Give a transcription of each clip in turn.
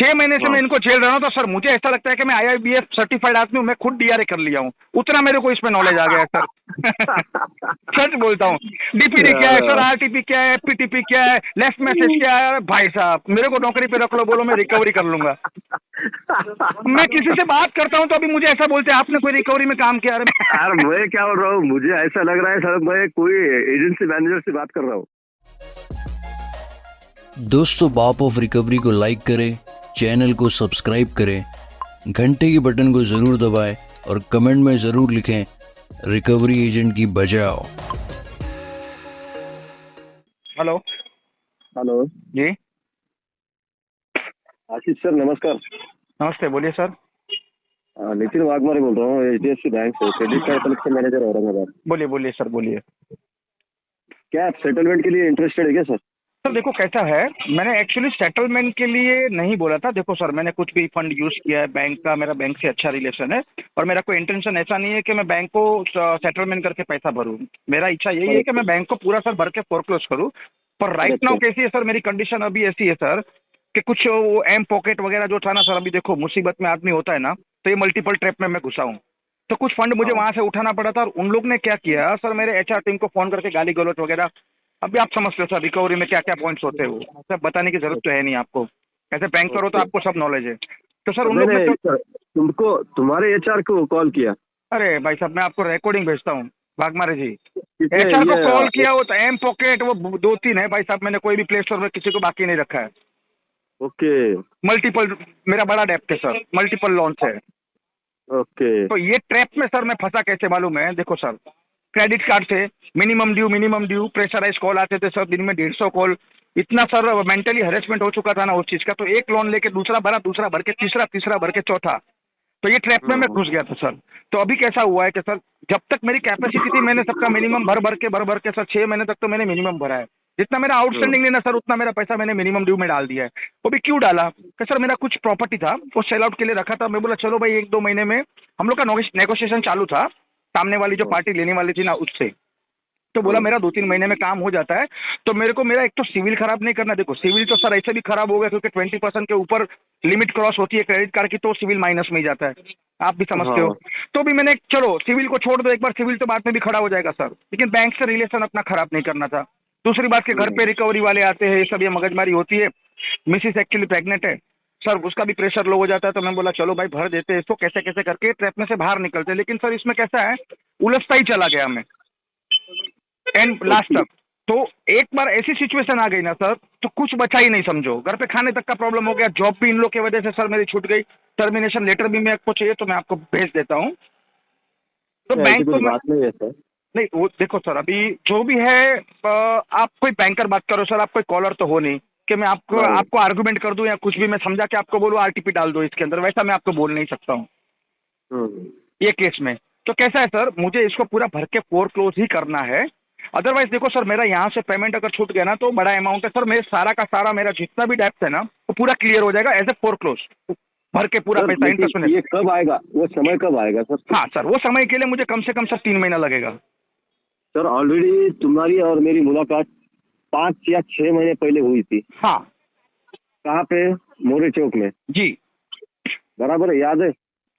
6 महीने से हाँ। मैं इनको झेल रहा हूँ, तो सर मुझे ऐसा लगता है कि मैं IIBF सर्टिफाइड आदमी हूँ, मैं खुद DRA कर लिया हूँ, उतना मेरे को इसमें नॉलेज आ गया है सर। सच बोलता हूँ। DPD क्या है अरे सर, वाह। RTP क्या है, FTP क्या है, लेफ्ट मैसेज क्या है, भाई साहब मेरे को नौकरी पे रख लो, बोलो मैं रिकवरी कर लूंगा। मैं किसी से बात करता हूँ तो अभी मुझे ऐसा बोलते हैं आपने कोई रिकवरी में काम किया? अरे यार मैं क्या बोल रहा हूँ, मुझे ऐसा लग रहा है सर मैं कोई एजेंसी मैनेजर से बात कर रहा हूँ। दोस्तों, बाप ऑफ रिकवरी को लाइक करें, चैनल को सब्सक्राइब करें, घंटे के बटन को ज़रूर दबाएं और कमेंट में ज़रूर लिखें रिकवरी एजेंट की बजाओ। हेलो। हेलो। जी आशीष सर नमस्कार। नमस्ते, बोलिए सर। नितिन वाघमारे बोल रहा हूँ, HDFC बैंक से credit card collection manager Aurangabad. बोलिए बोलिए सर, बोलिए। क्या आप सेटलमेंट के लिए इंटरेस्टेड है क्या सर? सर देखो कैसा है, मैंने एक्चुअली सेटलमेंट के लिए नहीं बोला था। देखो सर, मैंने कुछ भी फंड यूज किया है बैंक का, मेरा बैंक से अच्छा रिलेशन है और मेरा कोई इंटेंशन ऐसा नहीं है कि मैं बैंक को सेटलमेंट करके पैसा भरूं। मेरा इच्छा यही है कि मैं बैंक को पूरा सर भर के फोरक्लोज करूं। पर राइट नाउ कैसी है सर, मेरी कंडीशन अभी ऐसी है सर कि कुछ वो एम पॉकेट वगैरह जो था ना सर, अभी देखो मुसीबत में आदमी होता है ना, तो ये मल्टीपल ट्रैप में मैं घुसा हूँ। तो कुछ फंड मुझे हाँ। वहां से उठाना पड़ा था और उन लोग ने क्या किया सर, मेरे HR टीम को फोन करके गाली गलौज वगैरह। अभी आप समझते हो सर रिकवरी में क्या क्या पॉइंट्स होते हैं, वो सब बताने की जरूरत तो है नहीं आपको, ऐसे बैंकर हो तो ओके। आपको सब नॉलेज है। तो सर उन लोग ने मैंने तो, सर तुमको तुम्हारे HR को कॉल किया। अरे भाई साहब मैं आपको रिकॉर्डिंग भेजता हूँ, भागमारे जी। किसने HR को कॉल ये? किया, वो तो एम पॉकेट वो 2-3 है भाई साहब, मैंने कोई भी प्ले स्टोर में किसी को बाकी नहीं रखा है। ओके। मल्टीपल, मेरा बड़ा डेप्थ है सर, मल्टीपल लॉन्च है। ओके। तो ये ट्रैप में सर मैं फंसा कैसे मालूम है? देखो सर, क्रेडिट कार्ड से मिनिमम ड्यू प्रेशराइज कॉल आते थे सर, दिन में 150 कॉल। इतना सर मेंटली हरेसमेंट हो चुका था ना उस चीज का, तो एक लोन लेके दूसरा भर के तीसरा भर के चौथा, तो ये ट्रैप में मैं हम्म। घुस गया था सर। तो अभी कैसा हुआ है कि सर, जब तक मेरी कैपेसिटी थी मैंने सबका मिनिमम भर भर के सर 6 महीने तक तो मैंने मिनिमम भरा है। जितना मेरा हम्म। आउटस्टैंडिंग नहीं ना सर, उतना मेरा पैसा मैंने मिनिमम ड्यू में डाल दिया है। वो भी क्यों डाला कि सर मेरा कुछ प्रॉपर्टी था, वो सेल आउट के लिए रखा था। मैं बोला चलो भाई 1-2 महीने में, हम लोग का नेगोशिएशन चालू था सामने वाली जो पार्टी लेने वाली थी ना उससे। तो बोला हम्म। मेरा 2-3 महीने में काम हो जाता है। तो मेरे को मेरा एक तो सिविल खराब नहीं करना। देखो सिविल तो सर ऐसे भी खराब हो गया क्योंकि 20% के ऊपर लिमिट क्रॉस होती है क्रेडिट कार्ड की, तो सिविल माइनस में ही जाता है, आप भी समझते हो। हाँ। तो भी मैंने चलो सिविल को छोड़ दो एक बार, सिविल तो बाद में भी खड़ा हो जाएगा सर, लेकिन बैंक से रिलेशन अपना खराब नहीं करना था। दूसरी बात के घर पे रिकवरी वाले आते हैं, ये सब ये मगजमारी होती है। मिसिस एक्चुअली प्रेग्नेंट है सर, उसका भी प्रेशर लो हो जाता है। तो मैं बोला चलो भाई भर देते हैं इसको, कैसे कैसे करके ट्रैप में से बाहर निकलते। लेकिन सर इसमें कैसा है, उलझता ही चला गया मैं एंड लास्ट ओके। तक। तो एक बार ऐसी सिचुएशन आ गई ना सर, तो कुछ बचा ही नहीं समझो, घर पे खाने तक का प्रॉब्लम हो गया, जॉब भी इन लोग की वजह से सर मेरी छूट गई। टर्मिनेशन लेटर भी मैं आपको चाहिए तो मैं आपको भेज देता हूँ। तो ऐसी बैंक कुछ तो मैं, बात नहीं है सर। नहीं वो देखो सर अभी जो भी है, आप कोई बैंकर बात करो सर, आप कोई कॉलर तो हो नहीं कि मैं आपको नहीं। आपको आर्गुमेंट कर दूं या कुछ भी मैं समझा के आपको बोलूं RTP डाल दो इसके अंदर, वैसा मैं आपको बोल नहीं सकता हूँ हम्म। ये केस में। तो कैसा है सर, मुझे इसको पूरा भर के फोर क्लोज ही करना है। अदरवाइज देखो सर, मेरा यहाँ से पेमेंट अगर छूट गया ना तो बड़ा अमाउंट है सर, मेरे सारा का सारा मेरा जितना भी डेप्थ है ना वो पूरा क्लियर हो जाएगा एज ए फोर क्लोज, भर के पूरा सर पैसा लेकिन इंटरेस्ट। ये कब आएगा, वो समय कब आएगा सर? हाँ सर, वो समय के लिए मुझे कम से कम सर 3 महीना लगेगा। सर ऑलरेडी तुम्हारी और मेरी मुलाकात 5 या 6 महीने पहले हुई थी। हाँ कहाँ पे? मोरे चौक में। जी बराबर है, याद है?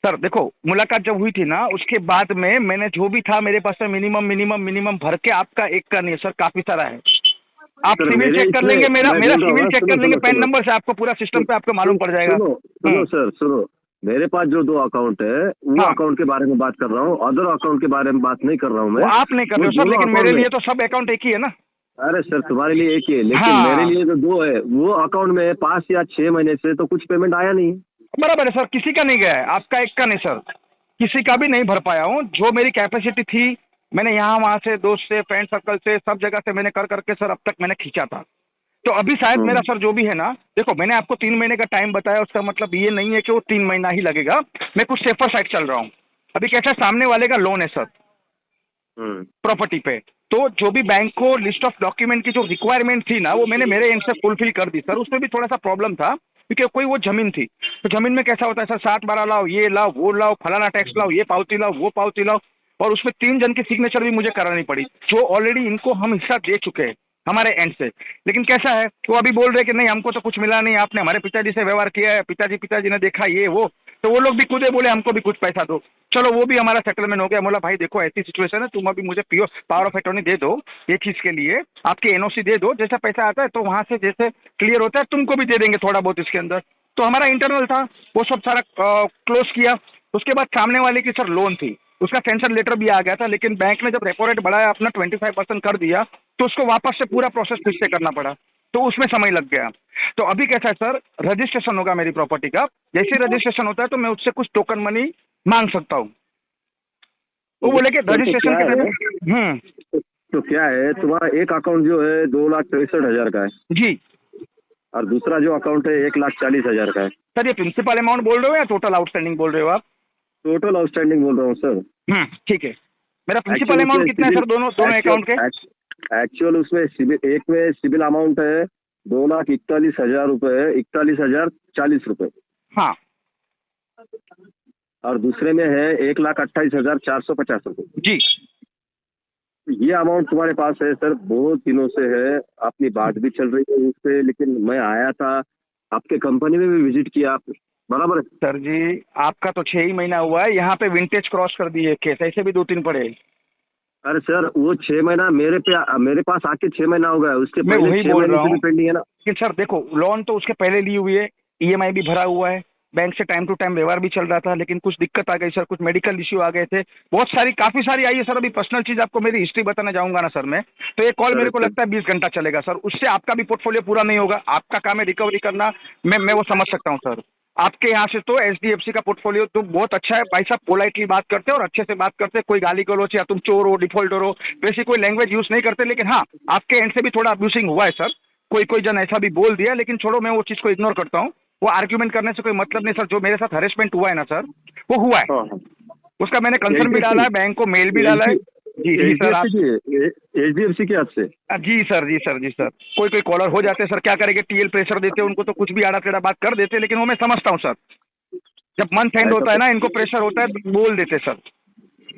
सर। देखो मुलाकात जब हुई थी ना उसके बाद में मैंने जो भी था मेरे पास में मिनिमम भर के, आपका एक का नहीं सर काफी सारा है। आप सर सिविल मेरे चेक कर इसमें लेंगे, मेरा मैं मेरा बोल रहा हूँ सिविल ना, चेक सुनो कर लेंगे सुनो पैन सुनो। नंबर से, आपको पूरा सिस्टम पे आपको मालूम पड़ जाएगा। सुनो सुनो सर सुनो। मेरे पास जो 2 अकाउंट है वो हाँ अकाउंट के बारे में बात कर रहा हूँ, अदर अकाउंट के बारे में बात नहीं कर रहा हूँ वो मैं। आप नहीं कर वो रहे हो सर, दोनों लेकिन अकाउंट मेरे में। लिए तो सब अकाउंट एक ही है ना। अरे सर तुम्हारे लिए एक ही है, लेकिन मेरे हाँ लिए तो 2 है। वो अकाउंट में 5 या 6 महीने से तो कुछ पेमेंट आया नहीं। बराबर है सर, किसी का नहीं गया है, आपका एक का नहीं सर, किसी का भी नहीं भर पाया हूँ। जो मेरी कैपेसिटी थी मैंने यहाँ वहाँ से, दोस्त से, फ्रेंड सर्कल से, सब जगह से मैंने कर करके सर अब तक मैंने खींचा था। तो अभी शायद मेरा हम्म। सर जो भी है ना, देखो मैंने आपको 3 महीने का टाइम बताया, उसका मतलब ये नहीं है कि वो 3 महीना ही लगेगा। मैं कुछ सेफर साइड चल रहा हूँ। अभी कैसा, सामने वाले का लोन है सर हम्म। प्रॉपर्टी पे, तो जो भी बैंक को लिस्ट ऑफ डॉक्यूमेंट की जो रिक्वायरमेंट थी ना वो मैंने मेरे एंड से फुलफिल कर दी सर। उसमें भी थोड़ा सा प्रॉब्लम था क्योंकि कोई वो जमीन थी, तो जमीन में कैसा होता है सर, 7-12 लाओ, ये लाओ वो लाओ, फलाना टैक्स लाओ, ये पावती लाओ वो पावती लाओ, और उसमें 3 जन की सिग्नेचर भी मुझे करानी पड़ी जो ऑलरेडी इनको हम हिस्सा दे चुके हैं। हमारे एंड से। लेकिन कैसा है, वो अभी बोल रहे कि नहीं हमको तो कुछ मिला नहीं, आपने हमारे पिताजी से व्यवहार किया है, पिताजी ने देखा ये वो, तो वो लोग भी खुद ही बोले हमको भी कुछ पैसा दो। चलो वो भी हमारा सेटलमेंट हो गया। बोला भाई देखो ऐसी सिचुएशन है, तुम अभी मुझे पावर ऑफ अटॉर्नी दे दो ये चीज के लिए, आपकी एनओसी दे दो, जैसा पैसा आता है तो वहां से जैसे क्लियर होता है तुमको भी दे देंगे थोड़ा बहुत इसके अंदर। तो हमारा इंटरनल था, वो सब सारा क्लोज किया। उसके बाद सामने वाले की सर लोन थी, उसका सैंक्शन लेटर भी आ गया था, लेकिन बैंक ने जब रेपो रेट बढ़ाया अपना 25% कर दिया, तो उसको वापस से पूरा प्रोसेस फिर से करना पड़ा, तो उसमें समय लग गया। तो अभी कैसा है सर, रजिस्ट्रेशन होगा मेरी प्रॉपर्टी का, जैसे रजिस्ट्रेशन होता है तो मैं उससे कुछ टोकन मनी मांग सकता हूँ। वो बोले कि रजिस्ट्रेशन के लिए तो क्या है, तुम्हारा एक अकाउंट जो है 2,63,000 का है जी, और दूसरा जो अकाउंट है 1,40,000 का है। सर ये प्रिंसिपल अमाउंट बोल रहे हो या टोटल आउटस्टैंडिंग बोल रहे हो आप? टोटल आउटस्टैंडिंग बोल रहा हूँ सर। ठीक है। मेरा प्रिंसिपल अमाउंट कितना है सर दोनों अकाउंट के? एक्चुअल उसमें सिविल, एक में सिविल अमाउंट है 2,41,000 रुपये, 41,040 रुपये। हाँ। और दूसरे में है 1,28,450 रुपये। जी। ये अमाउंट तुम्हारे पास है सर, बहुत दिनों से है, अपनी बात भी चल रही है उस पे, लेकिन मैं आया था आपके कंपनी में भी विजिट किया आप, बराबर है सर जी आपका तो 6 ही महीना हुआ है, यहाँ पे विंटेज क्रॉस कर दिए केस, ऐसे भी 2-3 पड़े। अरे सर वो 6 महीना मेरे पास आके 6 महीना हो गया, उसके मैं पहले वही 6 बोल महीने रहा से भी हूँ पेंडिंग है ना। कि सर देखो लोन तो उसके पहले ली हुई है, ईएमआई भी भरा हुआ है, बैंक से टाइम टू टाइम व्यवहार भी चल रहा था, लेकिन कुछ दिक्कत आ गई सर, कुछ मेडिकल इश्यू आ गए थे, बहुत सारी काफी सारी आई है सर। अभी पर्सनल चीज आपको मेरी हिस्ट्री बताना जाऊंगा ना सर मैं, तो ये कॉल मेरे को लगता है 20 घंटा चलेगा सर, उससे आपका भी पोर्टफोलियो पूरा नहीं होगा। आपका काम है रिकवरी करना, मैं वो समझ सकता हूँ सर। आपके यहाँ से तो एचडीएफसी का पोर्टफोलियो तो बहुत अच्छा है भाई साहब, पोलाइटली बात करते हैं और अच्छे से बात करते हैं, कोई गाली गलौच या तुम चोर हो डिफॉल्टर हो वैसी कोई लैंग्वेज यूज नहीं करते। लेकिन हाँ आपके एंड से भी थोड़ा अब्यूसिंग हुआ है सर, कोई जन ऐसा भी बोल दिया, लेकिन छोड़ो मैं वो चीज को इग्नोर करता हूँ, वो आर्ग्यूमेंट करने से कोई मतलब नहीं सर। जो मेरे साथ हरेसमेंट हुआ है ना सर, वो हुआ है, हाँ। उसका मैंने कंसर्न भी डाला है, बैंक को मेल भी डाला है। जी जी सर आप एचडीएफसी के हाथ से। जी सर कोई कॉलर हो जाते हैं सर, क्या करेंगे, टीएल प्रेशर देते हैं उनको तो कुछ भी आड़ा टेढ़ा बात कर देते हैं, लेकिन वो मैं समझता हूँ सर, जब मंथ एंड होता है ना इनको प्रेशर होता है तो बोल देते सर,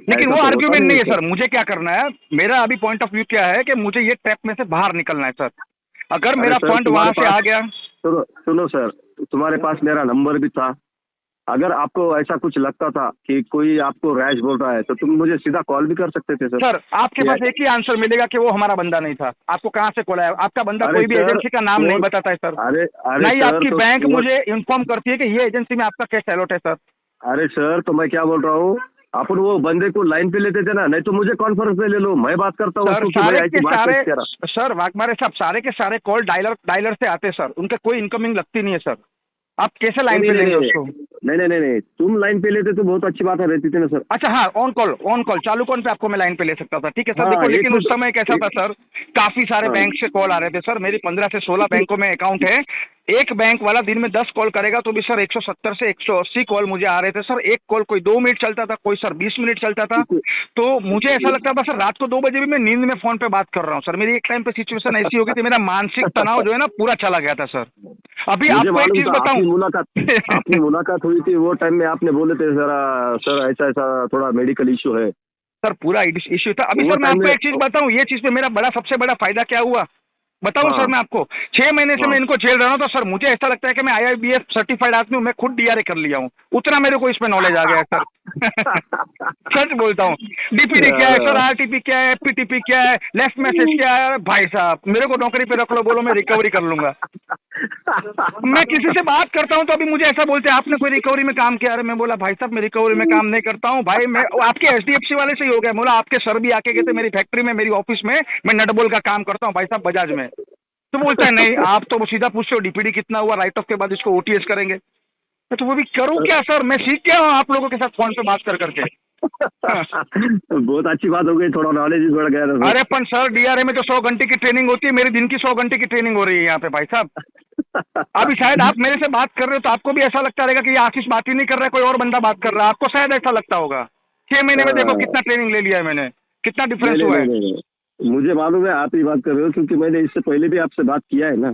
लेकिन वो आर्ग्यूमेंट नहीं है सर। मुझे क्या करना है, मेरा अभी पॉइंट ऑफ व्यू क्या है कि मुझे ये ट्रैप में से बाहर निकलना है सर। अगर मेरा फंड वहां से आ गया, सुनो सर, तुम्हारे पास मेरा नंबर भी था, अगर आपको ऐसा कुछ लगता था कि कोई आपको रैश बोल रहा है तो तुम मुझे सीधा कॉल भी कर सकते थे सर। आपके पास एक ही आंसर मिलेगा कि वो हमारा बंदा नहीं था। आपको कहाँ से कॉल आया? आपका बंदा कोई भी एजेंसी का नाम नहीं बताता है सर। अरे नहीं आपकी बैंक मुझे इन्फॉर्म करती है कि ये एजेंसी में आपका कैश अलॉट है सर। अरे सर तो मैं क्या बोल रहा हूँ, अपन वो बंदे को लाइन पे लेते थे ना, नहीं तो मुझे कॉन्फ्रेंस पे ले लो, मैं बात करता हूँ। सर वाघमारे साहब सारे के सारे कॉल डायलर से आते सर, उनका कोई इनकमिंग लगती नहीं है सर, आप कैसे लाइन पे लेंगे उसको? नहीं, तुम लाइन पे लेते तो बहुत अच्छी बात रहती थी ना सर। अच्छा हाँ ऑन कॉल चालू कॉल पे आपको मैं लाइन पे ले सकता था, ठीक है सर। देखो लेकिन उस समय कैसा था सर, काफी सारे बैंक से कॉल आ रहे थे सर, मेरी 15 से 16 बैंकों में अकाउंट है, एक बैंक वाला दिन में 10 कॉल करेगा तो भी सर 170 से 180 कॉल मुझे आ रहे थे सर। एक कॉल कोई 2 मिनट चलता था, कोई सर 20 मिनट चलता था, तो मुझे ऐसा लगता था सर रात को 2 बजे भी मैं नींद में फोन पे बात कर रहा हूँ सर। मेरी एक टाइम पे सिचुएशन ऐसी हो गई थी, मेरा मानसिक तनाव जो है ना पूरा चला गया था सर। अभी आपको एक चीज बताऊं, आपकी मुलाकात हुई थी वो टाइम में, आपने बोले थे सर ऐसा थोड़ा मेडिकल इशू है सर, पूरा इश्यू था। अभी सर मैं आपको एक चीज बताऊं, ये चीज पे मेरा सबसे बड़ा फायदा क्या हुआ बताऊं सर मैं आपको, 6 महीने से मैं इनको झेल रहा हूं, तो सर मुझे ऐसा लगता है कि मैं IIBF सर्टिफाइड आदमी हूं, मैं खुद DRA कर लिया हूं, उतना मेरे को इसमें नॉलेज आ गया है सर। सच बोलता हूं, DPD क्या है सर, RTP क्या है, FPTP क्या है, लेफ्ट मैसेज क्या है, भाई साहब मेरे को नौकरी पे रख लो, बोलो मैं रिकवरी कर लूंगा। मैं किसी से बात करता हूं तो अभी मुझे ऐसा बोलते हैं आपने कोई रिकवरी में काम किया? मैं बोला भाई साहब मैं रिकवरी में काम नहीं करता हूं भाई, मैं आपके HDFC वाले से ही हो गया। बोला आपके सर भी आके गए थे मेरी फैक्ट्री में, मेरी ऑफिस में, मैं नटबोल का काम करता हूं भाई साहब बजाज में। तो बोलता है नहीं आप तो सीधा पूछते हो DPD कितना हुआ, राइट ऑफ के बाद इसको OTS करेंगे। तो वो भी करूं क्या सर, मैं सीख गया हूं आप लोगों के साथ फोन पे बात कर करके। बहुत अच्छी बात हो गई, थोड़ा नॉलेज भी बढ़ गया। अरे पण सर DRA में तो 100 घंटे की ट्रेनिंग होती है, मेरी दिन की 100 घंटे की ट्रेनिंग हो रही है यहाँ पे भाई साहब। अभी शायद आप मेरे से बात कर रहे हो तो आपको भी ऐसा लगता रहेगा कि ये आशीष बात ही नहीं कर रहा है, कोई और बंदा बात कर रहा है, आपको शायद ऐसा लगता होगा। 6 महीने में देखो कितना ट्रेनिंग ले लिया है मैंने, कितना डिफरेंस हुआ है। मुझे मालूम है आप ही बात कर रहे हो, क्योंकि मैंने इससे पहले भी आपसे बात किया है ना।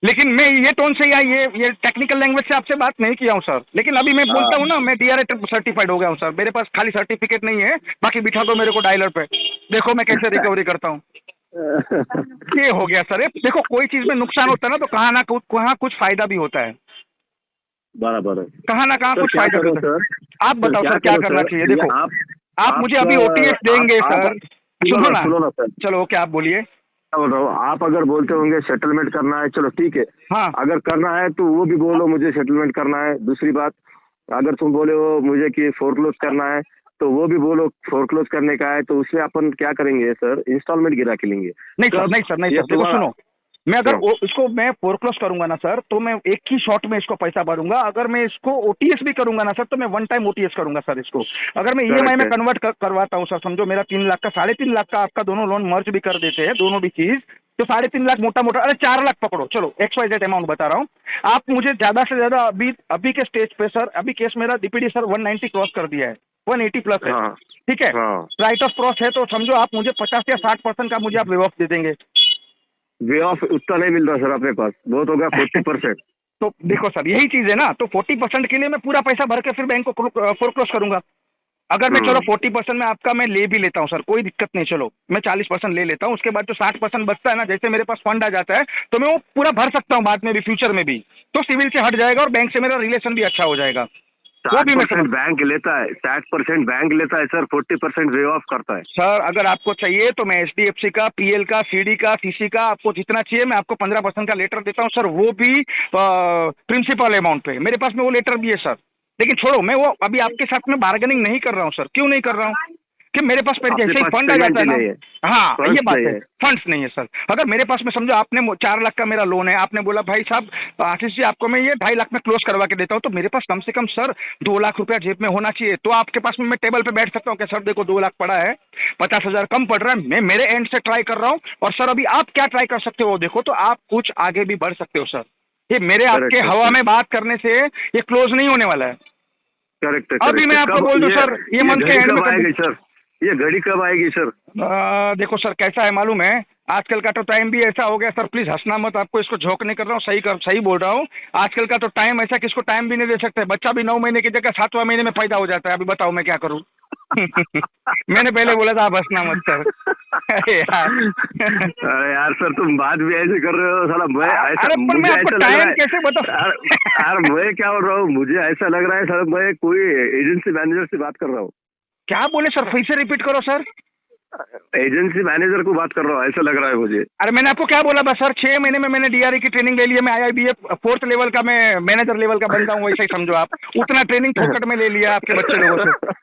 लेकिन मैं ये टोन से या ये टेक्निकल लैंग्वेज से आपसे बात नहीं किया हूँ सर, लेकिन अभी मैं बोलता हूँ ना मैं DRA सर्टिफाइड हो गया हूँ सर, मेरे पास खाली सर्टिफिकेट नहीं है, बाकी बिठा दो मेरे को डायलर पे, देखो मैं कैसे रिकवरी करता हूँ। ये हो गया सर। देखो कोई चीज में नुकसान होता है ना तो कहाँ कुछ फायदा भी होता है, बराबर है कहाँ ना कहाँ सर। कुछ क्या फायदा भी करो होता है। सर, आप बताओ सर क्या करो करना सर, चाहिए। ये देखो आप मुझे आपका अभी ओटीएस देंगे सर, सुनो ना, सुनो ना सर, चलो ओके आप बोलिए। क्या बोल रहा हूँ, आप अगर बोलते होंगे सेटलमेंट करना है, चलो ठीक है, हाँ अगर करना है तो वो भी बोलो मुझे सेटलमेंट करना है। दूसरी बात, अगर तुम बोले हो मुझे कि फोरक्लोज करना है तो वो भी बोलो फोरक्लोज करने का है, तो उसमें अपन क्या करेंगे सर, इंस्टॉलमेंट गिरा के लेंगे। नहीं सर, कब नहीं सर, नहीं ये सर, देखो तुम्हारा सुनो, मैं अगर हाँ, इसको मैं फोरक्लोज करूंगा ना सर तो मैं एक ही शॉट में इसको पैसा भरूंगा। अगर मैं इसको ओटीएस भी करूंगा ना सर तो मैं वन टाइम ओटीएस करूंगा सर इसको। अगर मैं ईएमआई करेक्ट में है। कन्वर्ट करवाता हूँ सर, समझो मेरा 3 लाख का 3.5 लाख का आपका दोनों लोन मर्ज भी कर देते हैं दोनों भी चीज, तो 3.5 लाख मोटा मोटा, अरे 4 लाख पकड़ो, चलो XYZ अमाउंट बता रहा हूँ। आप मुझे ज्यादा से ज्यादा अभी अभी के स्टेज पे सर, अभी केस मेरा डीपीडी सर 190 क्रॉस कर दिया है, 180 प्लस है, हाँ ठीक है। हाँ, राइट ऑफ क्रॉस है तो समझो आप मुझे 50 या 60% का मुझे आप वेव ऑफ दे देंगे। वे ऑफ उतना नहीं मिल रहा सर अपने पास, बहुत हो गया 40%। तो देखो सर यही चीज है ना, तो 40% के लिए मैं पूरा पैसा भर के फिर बैंक को फोरक्लोज करूंगा। अगर मैं चलो 40% में आपका मैं ले भी लेता हूँ सर, कोई दिक्कत नहीं, चलो मैं 40% ले लेता हूँ, उसके बाद जो 60% बचता है ना, जैसे मेरे पास फंड आ जाता है तो मैं वो पूरा भर सकता हूँ बाद में भी, फ्यूचर में भी, तो सिविल से हट जाएगा और बैंक से मेरा रिलेशन भी अच्छा हो जाएगा। वो भी मैं 60% समझ। बैंक लेता है, 60% बैंक लेता है सर, 40% वे ऑफ करता है। सर अगर आपको चाहिए तो मैं HDFC का, PL का, CD का, CC का, आपको जितना चाहिए मैं आपको 15% का लेटर देता हूँ सर, वो भी प्रिंसिपल अमाउंट पे मेरे पास में वो लेटर भी है सर। लेकिन छोड़ो, मैं वो अभी आपके साथ में बार्गेनिंग नहीं कर रहा हूँ सर। क्यों नहीं कर रहा हूँ कि मेरे पास फिर अपने जैसे ही पास फंड आ पेमेंट जाता है ही ना, नहीं है, हाँ ये फंड्स बात नहीं है, है। फंड्स नहीं है सर। अगर मेरे पास में समझो आपने 4 लाख का मेरा लोन है, आपने बोला भाई साहब आशीष जी आपको मैं ये 2.5 लाख में क्लोज करवा के देता हूँ, तो मेरे पास कम से कम सर 2 लाख रुपया जेब में होना चाहिए। तो आपके पास में मैं टेबल पे बैठ सकता हूँ कि सर देखो 2 लाख पड़ा है, 50,000 कम पड़ रहा है, मैं मेरे एंड से ट्राई कर रहा हूँ, और सर अभी आप क्या ट्राई कर सकते हो देखो, तो आप कुछ आगे भी बढ़ सकते हो सर। ये मेरे आपके करेक्ट है हवा सर, में बात करने से ये क्लोज नहीं होने वाला है। करेक्ट है, अभी करेक्ट मैं है। आपको कब बोल दूं सर ये ये मंथ के घड़ी एंड में कब कर दूं। आएगी सर, ये घड़ी कब आएगी सर? देखो सर कैसा है मालूम है, आजकल का तो टाइम भी ऐसा हो गया सर, प्लीज हंसना मत, आपको इसको जोक नहीं कर रहा हूँ, सही बोल रहा हूँ। आजकल का तो टाइम ऐसा कि इसको टाइम भी नहीं दे सकते, बच्चा भी 9 महीने की जगह 7वां महीने में पैदा हो जाता है। अभी बताओ मैं क्या करूँ। मैंने पहले बोला था आप हंसना मत सर। अरे यार। अरे यार सर, तुम बात भी ऐसे कर रहे हो साला, मैं ऐसा, अरे पर मैं मुझे आपको ऐसा लग रहा टाइम है कैसे बताऊं। यार, यार मैं क्या बोल रहा हूँ, मुझे ऐसा लग रहा है सर मैं कोई एजेंसी मैनेजर से बात कर रहा हूँ। क्या बोले सर, फिर से रिपीट करो सर। एजेंसी मैनेजर को बात कर रहा हूँ ऐसा लग रहा है मुझे। अरे मैंने आपको क्या बोला बस सर, 6 महीने में मैंने DRE की ट्रेनिंग ले ली है, मैं IIBA 4th लेवल का मैं मैनेजर लेवल का बंदा हूँ, वैसे ही समझो आप। उतना ट्रेनिंग फोकट में ले लिया आपके बच्चे लोगों से।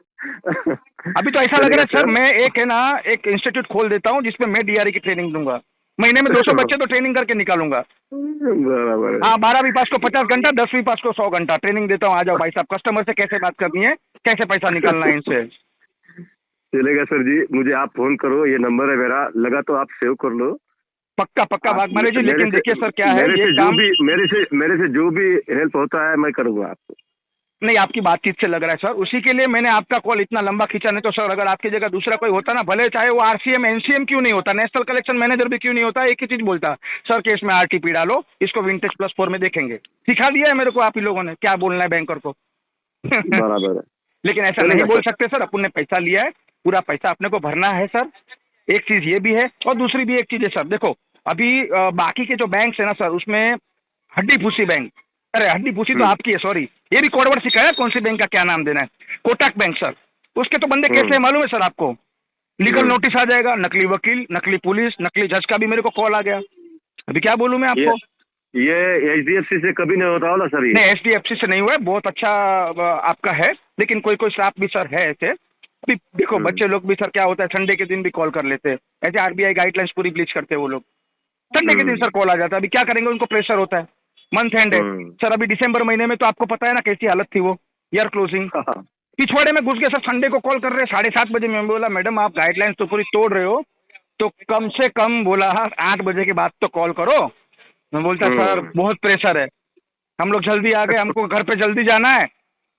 अभी तो ऐसा लग रहा है सर मैं एक है ना एक इंस्टीट्यूट खोल देता हूँ जिसमें मैं DRE की ट्रेनिंग दूंगा, महीने में 200 बच्चे तो ट्रेनिंग करके निकालूंगा। बराबर है। हाँ 12वीं पास को 50 घंटा, 10वीं पास को 100 घंटा ट्रेनिंग देता हूँ। आ जाओ भाई साहब, कस्टमर से कैसे बात करनी है, कैसे पैसा निकालना है इनसे। चलेगा सर जी, मुझे आप फोन करो, ये नंबर है मेरा, लगा तो आप सेव कर लो। पक्का पक्का वाघमारे जी, लेकिन देखिए सर क्या है मेरे ये से जो काम, भी मेरे से जो भी हेल्प होता है मैं करूंगा आपको। नहीं आपकी बातचीत से लग रहा है सर, उसी के लिए मैंने आपका कॉल इतना लंबा खींचा। नहीं तो सर अगर आपकी जगह दूसरा कोई होता ना, भले चाहे वो RCM NCM क्यों नहीं होता, नेशनल कलेक्शन मैनेजर भी क्यों नहीं होता, एक ही चीज बोलता सर केस में RTP डालो, इसको विंटेज +4 में देखेंगे। सिखा दिया है मेरे को आप ही लोगों ने क्या बोलना है बैंकर को। बराबर है। लेकिन ऐसा चलेगा नहीं बोल सर। सकते सर, अपन ने पैसा लिया है, पूरा पैसा अपने को भरना है सर। एक चीज ये भी है, और दूसरी भी एक चीज है सर, देखो अभी बाकी के जो बैंक है ना सर, उसमें हड्डी फूसी बैंक, अरे हड्डी फूसी तो आपकी है, सॉरी, ये भी कोड वर्ड सिखाया कौन सी बैंक का क्या नाम देना है, कोटक बैंक सर। उसके तो बंदे कैसे है मालूम है सर आपको, लीगल नोटिस आ जाएगा, नकली वकील, नकली पुलिस, नकली जज का भी मेरे को कॉल आ गया। अभी क्या बोलूं मैं आपको। ये HDFC से कभी नहीं होता होगा सर? ये नहीं HDFC से नहीं हुआ है, बहुत अच्छा आपका है, लेकिन कोई कोई स्टाफ भी सर है ऐसे। अभी देखो बच्चे लोग भी सर क्या होता है, संडे के दिन भी कॉल कर लेते हैं, ऐसे RBI गाइडलाइंस पूरी ब्लीच करते हैं वो लोग, संडे के दिन सर कॉल आ जाता है। अभी क्या करेंगे, उनको प्रेशर होता है, मंथ एंड है सर। अभी दिसंबर महीने में तो आपको पता है ना कैसी हालत थी वो, ईयर क्लोजिंग, पिछवाड़े में घुस गए सर। संडे को कॉल कर रहे हैं 7:30 बजे, मैं बोला मैडम आप गाइडलाइंस तो पूरी तोड़ रहे हो, तो कम से कम बोला 8 बजे के बाद तो कॉल करो। मैं बोलता सर बहुत प्रेशर है, हम लोग जल्दी आ गए, हमको घर पे जल्दी जाना है।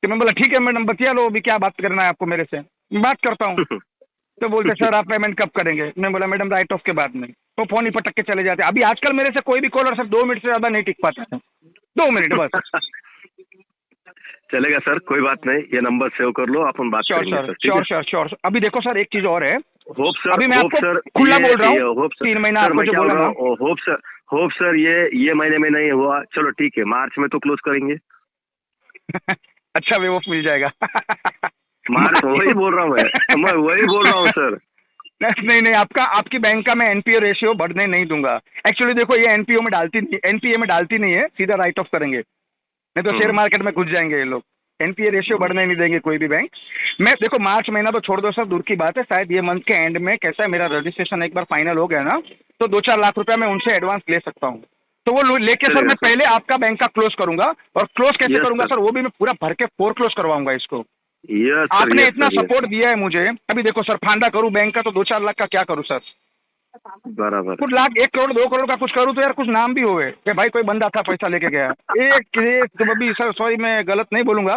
तो मैं बोला ठीक है मैडम बतिया लो, अभी क्या बात करना है आपको मेरे से, बात करता हूँ। तो बोलते सर आप पेमेंट कब करेंगे, मैं बोला मैडम राइट ऑफ के बाद में। तो फोन ही पटक के चले जाते। अभी आजकल मेरे से कोई भी कॉलर सर 2 मिनट से ज्यादा नहीं टिक पाता है, 2 मिनट बस। चलेगा सर, कोई बात नहीं, ये नंबर सेव कर लो, अपन बात श्योर करेंगे सर, सर। ठीक है श्योर। अभी देखो सर एक चीज और है, होप सर, अभी मैं होप आपको सर, खुला बोल रहा ये हूँ, होप सर, 3 महीना सर आपको मैं जो क्या बोल बोला रहा ना, हूँ, होप सर ये महीने में नहीं हुआ, चलो ठीक है, मार्च में तो क्लोज करेंगे। अच्छा वे ऑफ मिल जाएगा। मार्च, वही बोल रहा हूँ मैं वही बोल रहा हूँ सर। नहीं नहीं, आपका आपकी बैंक का मैं एनपीए रेशियो बढ़ने नहीं दूंगा। एक्चुअली देखो ये एनपीओ में डालती नहीं, एनपीए में डालती नहीं है, सीधा राइट ऑफ करेंगे, नहीं तो शेयर हम्म, मार्केट में घुस जाएंगे ये लोग। एनपीए रेशियो बढ़ने नहीं देंगे कोई भी बैंक। मैं देखो मार्च महीना तो छोड़ दो सर, दूर की बात है, शायद ये मंथ के एंड में कैसा है, मेरा रजिस्ट्रेशन एक बार फाइनल हो गया ना, तो 2-4 लाख रुपया मैं उनसे एडवांस ले सकता हूँ। तो वो लेके सर चलेगा मैं सर। पहले आपका बैंक का क्लोज करूंगा, और क्लोज कैसे यस करूंगा सर, सर, वो भी मैं पूरा भर के फोर क्लोज करवाऊंगा इसको। यस सर, आपने यस इतना सर, यस सपोर्ट दिया है मुझे, अभी देखो सर फांडा करूं बैंक का तो 2-4 लाख का क्या करूं सर, बराबर। कुछ लाख 1 करोड़ 2 करोड़ का कुछ करूं तो यार कुछ नाम भी होवे कि भाई कोई बंदा था पैसा लेके गया। एक तो अभी सर सॉरी मैं गलत नहीं बोलूंगा,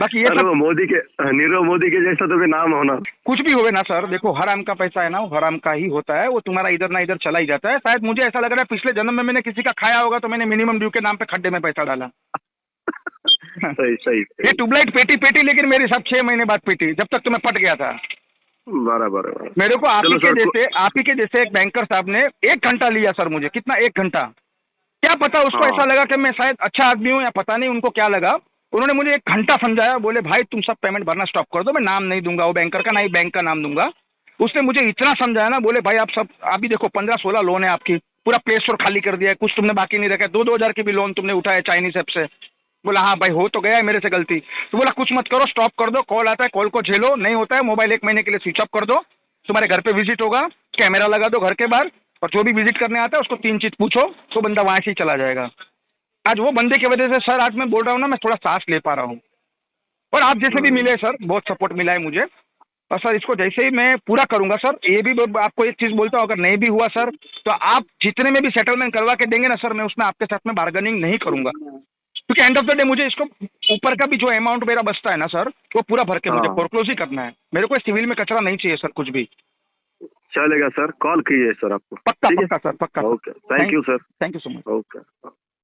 बाकी ये अरे सब वो मोदी के, नीरव मोदी के जैसा तो भी नाम होना। कुछ भी होवे ना सर, देखो हराम का पैसा है ना, वो हराम का ही होता है, वो तुम्हारा इधर ना इधर चला ही जाता है। शायद मुझे ऐसा लग रहा है पिछले जन्म में मैंने किसी का खाया होगा, तो मैंने मिनिमम ड्यू के नाम पे खड्डे में पैसा डाला। सही सही ये सही, ट्यूबलाइट पेटी पेटी, लेकिन मेरी सब 6 महीने बाद पेटी, जब तक तो मैं पट गया था। बराबर है। मेरे को चलो सर, आप ही के जैसे एक बैंकर साहब ने 1 घंटा लिया सर मुझे, कितना 1 घंटा, क्या पता उसको हाँ ऐसा लगा कि मैं शायद अच्छा आदमी हूँ, या पता नहीं उनको क्या लगा। उन्होंने मुझे 1 घंटा समझाया, बोले भाई तुम सब पेमेंट भरना स्टॉप कर दो, मैं नाम नहीं दूंगा वो बैंकर का, ना ही बैंक का नाम दूंगा। उसने मुझे इतना समझाया ना, बोले भाई आप सब अभी देखो 15-16 लोन है आपकी, पूरा प्ले स्टोर खाली कर दिया है, कुछ तुमने बाकी नहीं रखा है, 2-2 हजार की भी लोन तुमने उठाया चाइनीज ऐप से। बोला हाँ भाई हो तो गया है मेरे से गलती। तो बोला कुछ मत करो, स्टॉप कर दो, कॉल आता है कॉल को झेलो, नहीं होता है मोबाइल 1 महीने के लिए स्विच ऑफ कर दो, तुम्हारे घर पे विजिट होगा, कैमरा लगा दो घर के बाहर, और जो भी विजिट करने आता है उसको 3 चीज पूछो, तो बंदा वहां से ही चला जाएगा। आज वो बंदे की वजह से सर आज मैं बोल रहा हूँ ना, मैं थोड़ा सांस ले पा रहा हूँ। और आप जैसे भी मिले सर, बहुत सपोर्ट मिला है मुझे, और सर इसको जैसे ही मैं पूरा करूंगा सर, ये भी आपको एक चीज बोलता हूँ, अगर नहीं भी हुआ सर तो आप जितने में भी सेटलमेंट करवा के देंगे ना सर, मैं उसमें आपके साथ में बार्गेनिंग नहीं करूंगा, क्योंकि एंड ऑफ द डे मुझे इसको ऊपर का भी जो अमाउंट मेरा बचता है ना सर, वो पूरा भर के मुझे हाँ फोरक्लोज ही करना है। मेरे को सिविल में कचरा नहीं चाहिए सर कुछ भी। चलेगा सर, कॉल कीजिए सर आपको। पक्का ठीक है, पक्का सर, पक्का। Okay, thank you sir, thank you so much. Okay.